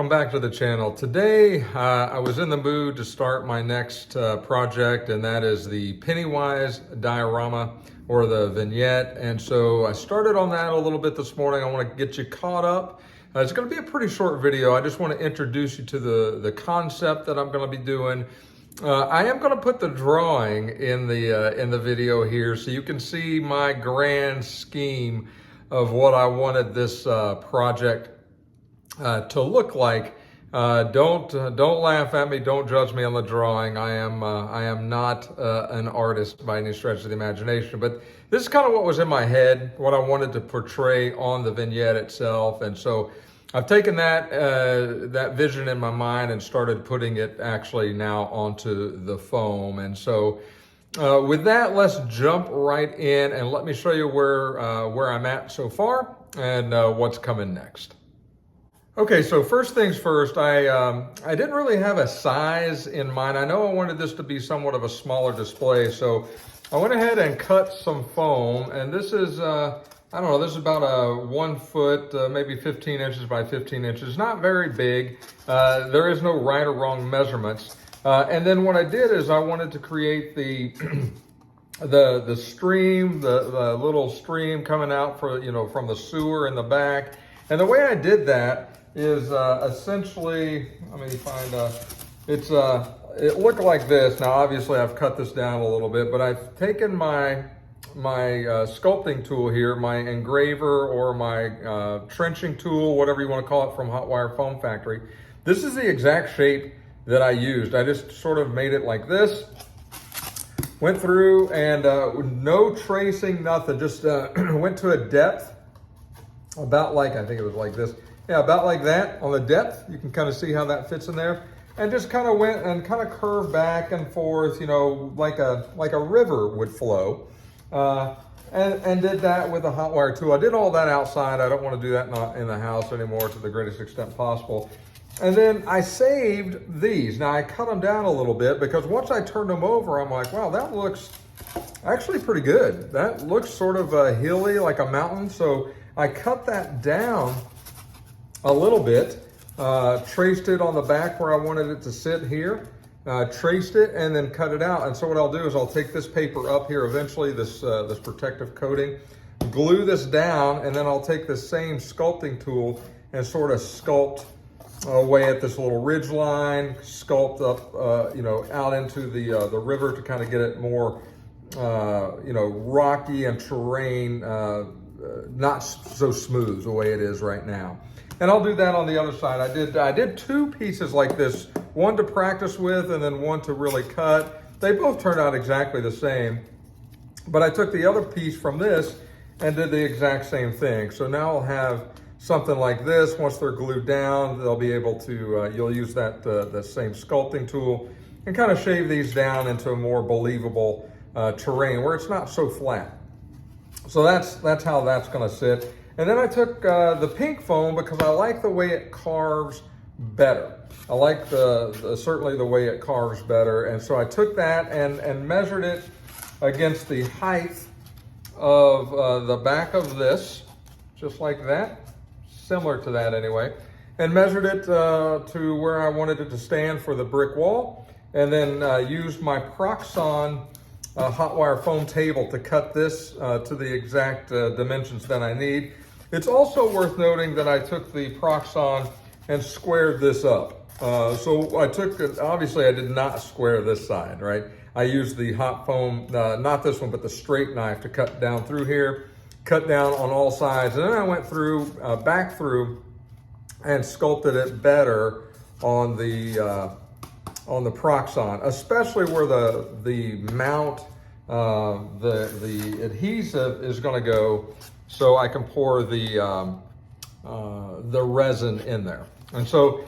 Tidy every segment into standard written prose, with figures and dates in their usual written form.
welcome back to the channel. Today I was in the mood to start my next project, and that is the Pennywise diorama or the vignette. And so I started on that a little bit this morning. I want to get you caught up. It's going to be a pretty short video. I just want to introduce you to the concept that I'm going to be doing. I am going to put the drawing in the video here so you can see my grand scheme of what I wanted this project to look like. Don't laugh at me. Don't judge me on the drawing. I am not an artist by any stretch of the imagination. But this is kind of what was in my head, what I wanted to portray on the vignette itself. And so I've taken that vision in my mind and started putting it actually now onto the foam. And so with that, let's jump right in and let me show you where I'm at so far and what's coming next. Okay, so first things first, I didn't really have a size in mind. I know I wanted this to be somewhat of a smaller display, so I went ahead and cut some foam, and this is, I don't know, this is about a 1 foot, maybe 15 inches by 15 inches. Not very big. There is no right or wrong measurements. And then what I did is I wanted to create the the stream, the little stream coming out from the sewer in the back. And the way I did that is essentially, let me find it looked like this. Now obviously I've cut this down a little bit, but I've taken my sculpting tool here, my engraver or my trenching tool, whatever you want to call it, from Hot Wire Foam Factory. This is the exact shape that I used. I just sort of made it like this, went through and no tracing, nothing, just went to a depth about like, I think it was like this. Yeah, about like that on the depth. You can kind of see how that fits in there. And just kind of went and kind of curved back and forth, you know, like a river would flow. And did that with a hot wire tool. I did all that outside. I don't want to do that in the house anymore to the greatest extent possible. And then I saved these. Now I cut them down a little bit because once I turned them over, I'm like, wow, that looks actually pretty good. That looks sort of hilly, like a mountain. So I cut that down a little bit, traced it on the back where I wanted it to sit here, traced it, and then cut it out. And so what I'll do is I'll take this paper up here eventually, this protective coating, glue this down, and then I'll take this same sculpting tool and sort of sculpt away at this little ridge line, sculpt up, out into the river to kind of get it more, rocky and terrain, not so smooth the way it is right now. And I'll do that on the other side. I did two pieces like this, one to practice with and then one to really cut. They both turned out exactly the same, but I took the other piece from this and did the exact same thing. So now I'll have something like this. Once they're glued down, they'll be able to, you'll use that the same sculpting tool and kind of shave these down into a more believable terrain where it's not so flat. So that's how that's gonna sit. And then I took the pink foam because I like the way it carves better. I like certainly the way it carves better. And so I took that and measured it against the height of the back of this, just like that, similar to that anyway, and measured it to where I wanted it to stand for the brick wall, and then used my Proxxon hot wire foam table to cut this to the exact dimensions that I need. It's also worth noting that I took the Proxxon and squared this up. So I took, obviously I did not square this side, right? I used the hot foam, not this one, but the straight knife to cut down through here, cut down on all sides. And then I went through, back through and sculpted it better on the Proxxon, especially where the mount, the adhesive is gonna go, so I can pour the resin in there. And so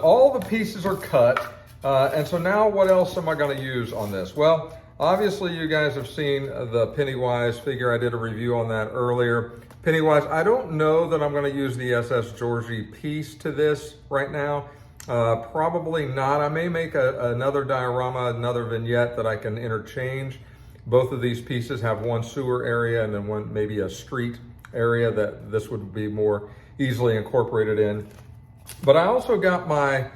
all the pieces are cut. And so now what else am I gonna use on this? Well, obviously you guys have seen the Pennywise figure. I did a review on that earlier. Pennywise, I don't know that I'm gonna use the SS Georgie piece to this right now. Probably not. I may make another diorama, another vignette that I can interchange. Both of these pieces have one sewer area and then one maybe a street area that this would be more easily incorporated in. But I also got my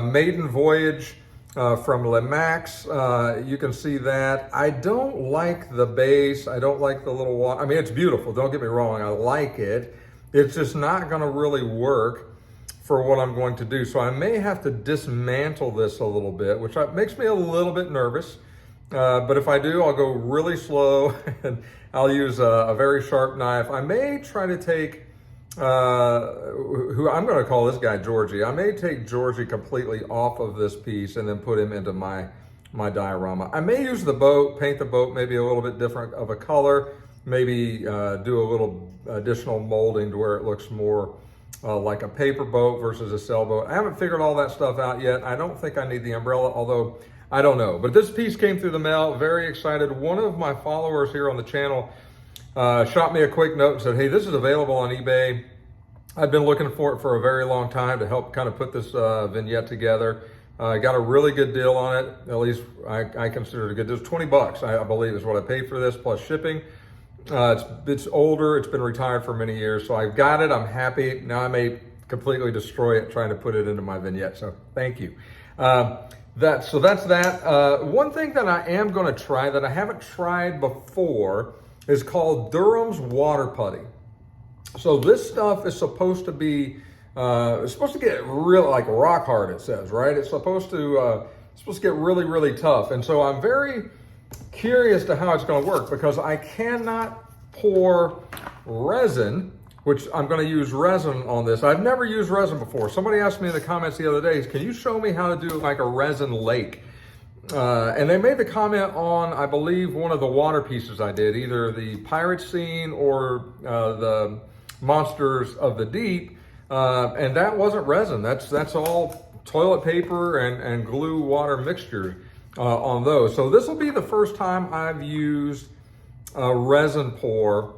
maiden voyage from Lemax. You can see that. I don't like the base. I don't like the little water. I mean, it's beautiful. Don't get me wrong. I like it. It's just not going to really work for what I'm going to do. So I may have to dismantle this a little bit, which makes me a little bit nervous. But if I do, I'll go really slow and I'll use a very sharp knife. I may try to take, who I'm going to call this guy Georgie. I may take Georgie completely off of this piece and then put him into my diorama. I may use the boat, paint the boat maybe a little bit different of a color, maybe do a little additional molding to where it looks more like a paper boat versus a sailboat. I haven't figured all that stuff out yet. I don't think I need the umbrella, although I don't know. But this piece came through the mail, very excited. One of my followers here on the channel shot me a quick note and said, hey, this is available on eBay. I've been looking for it for a very long time to help kind of put this vignette together. I got a really good deal on it. At least I consider it a good deal. It was 20 bucks, I believe, is what I paid for this, plus shipping. It's older, it's been retired for many years, so I've got it, I'm happy. Now I may completely destroy it trying to put it into my vignette, so thank you. That's that. One thing that I am gonna try that I haven't tried before is called Durham's water putty. So this stuff is supposed to be, it's supposed to get real, like rock hard, it says, right? It's supposed to get really, really tough. And so I'm very curious to how it's going to work because I cannot pour resin, which I'm going to use resin on this. I've never used resin before. Somebody asked me in the comments the other day, can you show me how to do like a resin lake? And they made the comment on, I believe, one of the water pieces I did, either the pirate scene or the Monsters of the Deep. And that wasn't resin. That's all toilet paper and glue water mixture. On those. So this will be the first time I've used a resin pour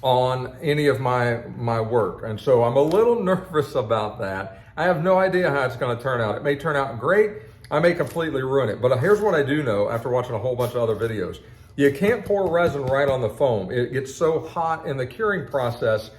on any of my work. And so I'm a little nervous about that. I have no idea how it's going to turn out. It may turn out great. I may completely ruin it. But here's what I do know after watching a whole bunch of other videos. You can't pour resin right on the foam. It gets so hot in the curing process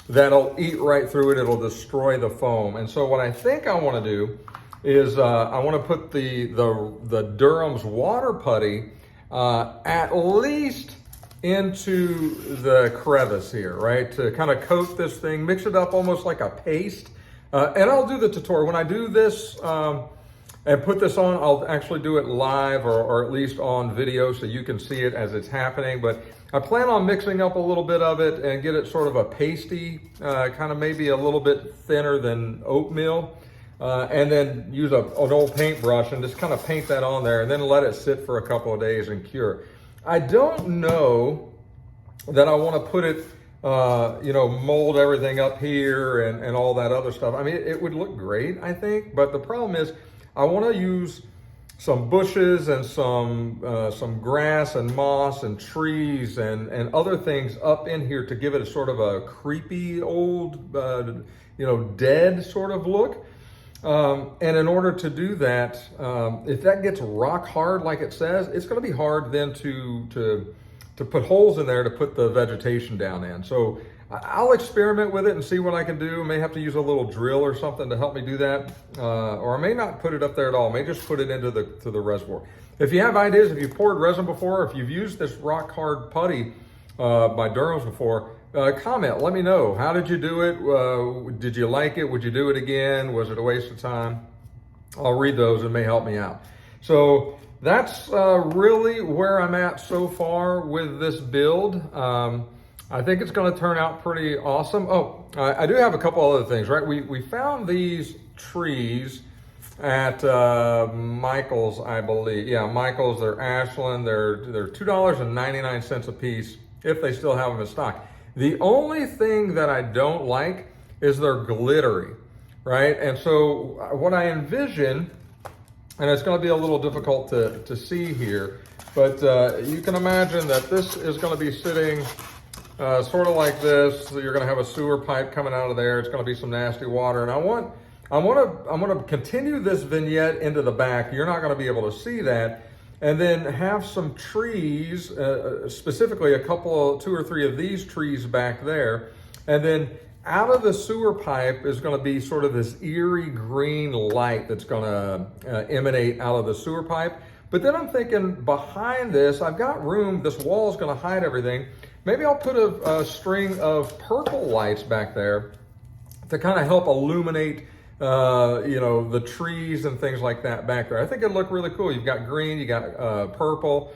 that it'll eat right through it. It'll destroy the foam. And so what I think I want to do is I want to put the Durham's water putty at least into the crevice here, right? To kind of coat this thing, mix it up almost like a paste. And I'll do the tutorial. When I do this and put this on, I'll actually do it live or at least on video so you can see it as it's happening. But I plan on mixing up a little bit of it and get it sort of a pasty, kind of maybe a little bit thinner than oatmeal. And then use an old paintbrush and just kind of paint that on there and then let it sit for a couple of days and cure. I don't know that I want to put it, mold everything up here and all that other stuff. I mean, it would look great, I think, but the problem is I want to use some bushes and some grass and moss and trees and other things up in here to give it a sort of a creepy old, dead sort of look. And in order to do that, if that gets rock hard, like it says, it's going to be hard then to put holes in there to put the vegetation down in. So I'll experiment with it and see what I can do. I may have to use a little drill or something to help me do that. Or I may not put it up there at all. I may just put it into the reservoir. If you have ideas, if you've poured resin before, if you've used this rock hard putty by Durham's before, comment, let me know. How did you do it? Did you like it? Would you do it again? Was it a waste of time? I'll read those. It may help me out. So that's really where I'm at so far with this build. I think it's going to turn out pretty awesome. Oh, I do have a couple other things, right? We found these trees at Michael's, I believe. Yeah, Michael's. They're Ashland. They're $2.99 a piece if they still have them in stock. The only thing that I don't like is they're glittery, right? And so what I envision, and it's going to be a little difficult to see here, but you can imagine that this is going to be sitting sort of like this. So you're going to have a sewer pipe coming out of there. It's going to be some nasty water, and I want to continue this vignette into the back. You're not going to be able to see that. And then have some trees, specifically two or three of these trees back there, and then out of the sewer pipe is going to be sort of this eerie green light that's going to emanate out of the sewer pipe. But then I'm thinking behind this, I've got room, this wall is going to hide everything. Maybe I'll put a string of purple lights back there to kind of help illuminate the trees and things like that back there. I think it'd look really cool. You've got green, you got purple.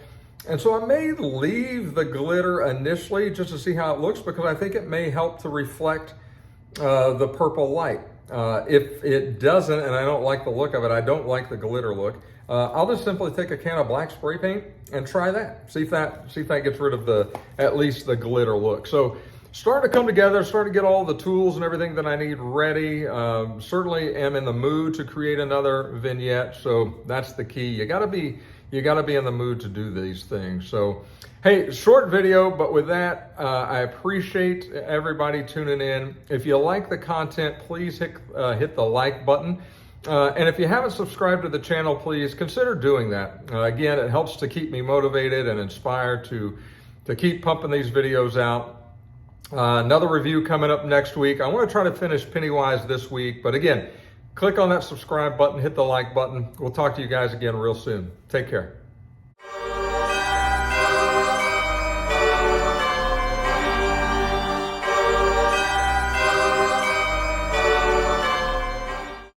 And so I may leave the glitter initially just to see how it looks, because I think it may help to reflect the purple light. If it doesn't, and I don't like the look of it, I don't like the glitter look, I'll just simply take a can of black spray paint and try that. See if that gets rid of at least the glitter look. So starting to come together, starting to get all the tools and everything that I need ready. Certainly am in the mood to create another vignette. So that's the key. You gotta be in the mood to do these things. So, hey, short video, but with that, I appreciate everybody tuning in. If you like the content, please hit the like button. And if you haven't subscribed to the channel, please consider doing that. Again, it helps to keep me motivated and inspired to keep pumping these videos out. Another review coming up next week. I want to try to finish Pennywise this week, but again, click on that subscribe button, hit the like button. We'll talk to you guys again real soon. Take care.